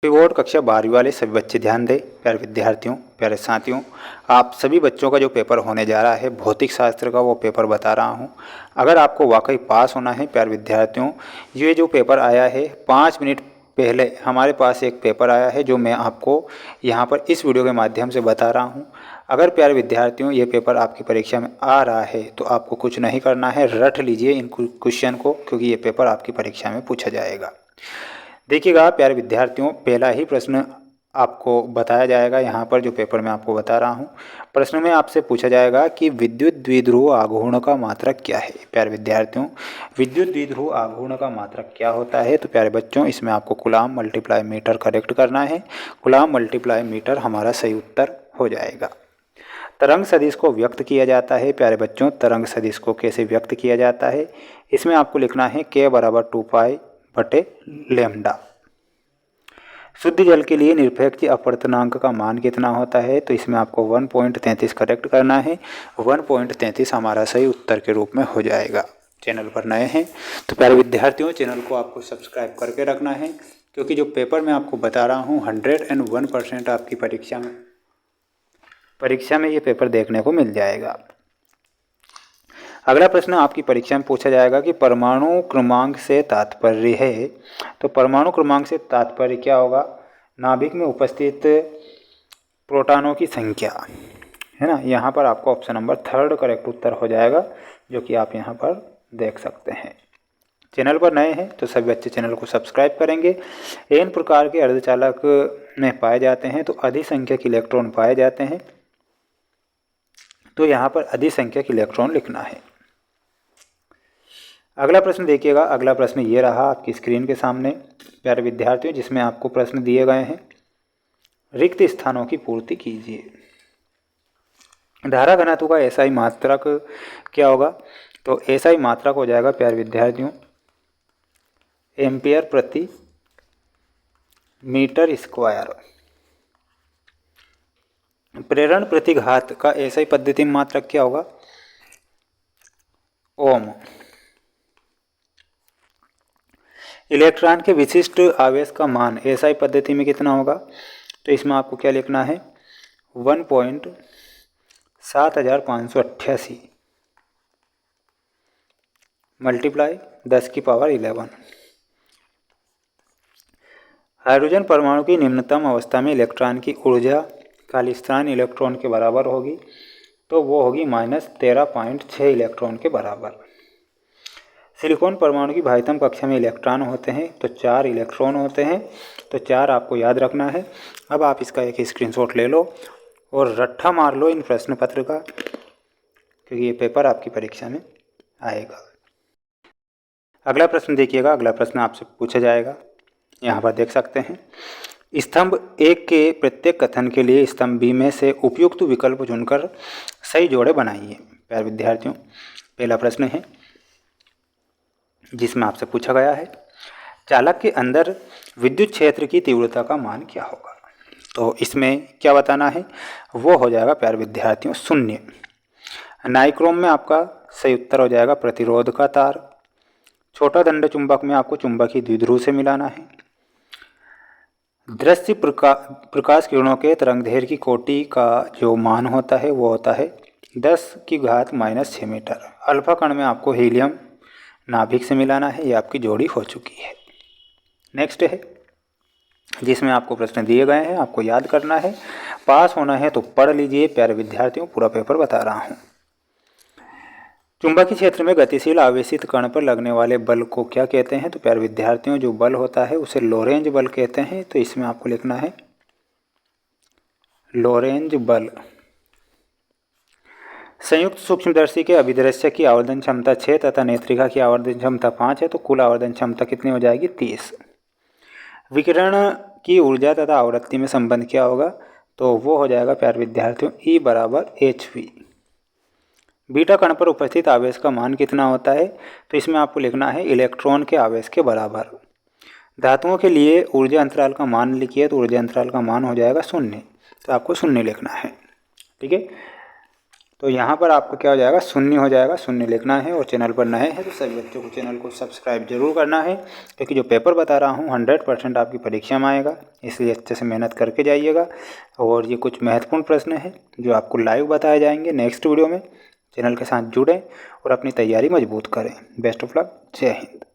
Pre board कक्षा 12वीं वाले सभी बच्चे ध्यान दें। प्यारे विद्यार्थियों, प्यारे साथियों, आप सभी बच्चों का जो पेपर होने जा रहा है भौतिक शास्त्र का, वो पेपर बता रहा हूँ। अगर आपको वाकई पास होना है प्यारे विद्यार्थियों, ये जो पेपर आया है 5 मिनट पहले हमारे पास एक पेपर आया है जो मैं आपको यहाँ पर इस वीडियो के माध्यम से बता रहा हूँ। अगर प्यारे विद्यार्थियों ये पेपर आपकी परीक्षा में आ रहा है तो आपको कुछ नहीं करना है, रट लीजिए इन क्वेश्चन को, क्योंकि ये पेपर आपकी परीक्षा में पूछा जाएगा। देखिएगा प्यारे विद्यार्थियों, पहला ही प्रश्न आपको बताया जाएगा यहाँ पर जो पेपर मैं आपको बता रहा हूँ। प्रश्न में आपसे पूछा जाएगा कि विद्युत द्विध्रुव आघूर्ण का मात्रक क्या है। प्यारे विद्यार्थियों, विद्युत द्विध्रुव आघूर्ण का मात्रक क्या होता है? तो प्यारे बच्चों, इसमें आपको कूलाम मल्टीप्लाई मीटर करेक्ट करना है। कूलाम मल्टीप्लाई मीटर हमारा सही उत्तर हो जाएगा। तरंग सदिश को व्यक्त किया जाता है। प्यारे बच्चों, तरंग सदिश को कैसे व्यक्त किया जाता है? इसमें आपको लिखना है k = 2π/λ। शुद्ध जल के लिए निरपेक्ष अपवर्तनांक का मान कितना होता है? तो इसमें आपको 1.33 करेक्ट करना है। 1.33 हमारा सही उत्तर के रूप में हो जाएगा। चैनल पर नए हैं तो प्यारे विद्यार्थियों, चैनल को आपको सब्सक्राइब करके रखना है, क्योंकि जो पेपर मैं आपको बता रहा हूँ 101% आपकी परीक्षा में ये पेपर देखने को मिल जाएगा। अगला प्रश्न आपकी परीक्षा में पूछा जाएगा कि परमाणु क्रमांक से तात्पर्य है। तो परमाणु क्रमांक से तात्पर्य क्या होगा? नाभिक में उपस्थित प्रोटॉनों की संख्या, है ना। यहाँ पर आपको ऑप्शन नंबर 3 करेक्ट उत्तर हो जाएगा, जो कि आप यहाँ पर देख सकते हैं। चैनल पर नए हैं तो सभी बच्चे चैनल को सब्सक्राइब करेंगे। इन प्रकार के अर्धचालक में पाए जाते हैं तो अधिक संख्यक इलेक्ट्रॉन पाए जाते हैं, तो यहाँ पर अधिक संख्यक इलेक्ट्रॉन लिखना है। अगला प्रश्न देखिएगा। अगला प्रश्न ये रहा आपकी स्क्रीन के सामने प्यारे विद्यार्थियों, जिसमें आपको प्रश्न दिए गए हैं। रिक्त स्थानों की पूर्ति कीजिए। धारा घनत्व का एसआई मात्रक क्या होगा? तो एसआई मात्रक हो जाएगा प्यारे विद्यार्थियों एम्पियर प्रति मीटर स्क्वायर। प्रेरण प्रतिघात का एसआई पद्धति में मात्रक क्या होगा? ओम। इलेक्ट्रॉन के विशिष्ट आवेश का मान एसआई पद्धति में कितना होगा? तो इसमें आपको क्या लिखना है? 1.7588 मल्टीप्लाई 10⁻11। हाइड्रोजन परमाणु की निम्नतम अवस्था में इलेक्ट्रॉन की ऊर्जा खालिस्तान इलेक्ट्रॉन के बराबर होगी, तो वो होगी -13.6 इलेक्ट्रॉन के बराबर। सिलिकॉन परमाणु की बाह्यतम कक्षा में इलेक्ट्रॉन होते हैं तो 4 इलेक्ट्रॉन होते हैं, तो 4 आपको याद रखना है। अब आप इसका एक स्क्रीनशॉट ले लो और रट्ठा मार लो इन प्रश्न पत्र का, क्योंकि ये पेपर आपकी परीक्षा में आएगा। अगला प्रश्न देखिएगा। अगला प्रश्न आपसे पूछा जाएगा, यहाँ पर देख सकते हैं। स्तंभ 1 के प्रत्येक कथन के लिए स्तंभ बी में से उपयुक्त विकल्प चुनकर सही जोड़े बनाइए। प्यारे विद्यार्थियों, पहला प्रश्न है जिसमें आपसे पूछा गया है, चालक के अंदर विद्युत क्षेत्र की तीव्रता का मान क्या होगा? तो इसमें क्या बताना है? वो हो जाएगा प्यारे विद्यार्थियों 0। नाइक्रोम में आपका सही उत्तर हो जाएगा प्रतिरोध का तार। छोटा दंड चुंबक में आपको चुंबकीय द्विध्रुव से मिलाना है। दृश्य प्रकाश किरणों के तरंगदैर्घ्य की कोटि का जो मान होता है वो होता है 10⁻⁻6 मीटर। अल्फा कण में आपको हीलियम नाभिक से मिलाना है। ये आपकी जोड़ी हो चुकी है। नेक्स्ट है जिसमें आपको प्रश्न दिए गए हैं, आपको याद करना है। पास होना है तो पढ़ लीजिए प्यारे विद्यार्थियों, पूरा पेपर बता रहा हूँ। चुंबकीय क्षेत्र में गतिशील आवेशित कण पर लगने वाले बल को क्या कहते हैं? तो प्यारे विद्यार्थियों, जो बल होता है उसे लोरेंज बल कहते हैं। तो इसमें आपको लिखना है लोरेंज बल। संयुक्त सूक्ष्मदर्शी के अभिदृश्य की आवर्धन क्षमता 6 तथा नेत्रिका की आवर्धन क्षमता 5 है, तो कुल आवर्धन क्षमता कितनी हो जाएगी? 30। विकिरण की ऊर्जा तथा आवृत्ति में संबंध क्या होगा? तो वो हो जाएगा प्यारे विद्यार्थियों E = hv। बीटा कण पर उपस्थित आवेश का मान कितना होता है? तो इसमें आपको लिखना है इलेक्ट्रॉन के आवेश के बराबर। धातुओं के लिए ऊर्जा अंतराल का मान लिखिए, तो ऊर्जा अंतराल का मान हो जाएगा 0, तो आपको 0 लिखना है। ठीक है। तो यहाँ पर आपका क्या हो जाएगा, शून्य हो जाएगा, शून्य लिखना है। और चैनल पर नए हैं तो सभी बच्चों को चैनल को सब्सक्राइब जरूर करना है, क्योंकि जो पेपर बता रहा हूँ 100% आपकी परीक्षा में आएगा, इसलिए अच्छे से मेहनत करके जाइएगा। और ये कुछ महत्वपूर्ण प्रश्न हैं जो आपको लाइव बताए जाएंगे नेक्स्ट वीडियो में। चैनल के साथ जुड़ें और अपनी तैयारी मजबूत करें। Best of luck. जय हिंद।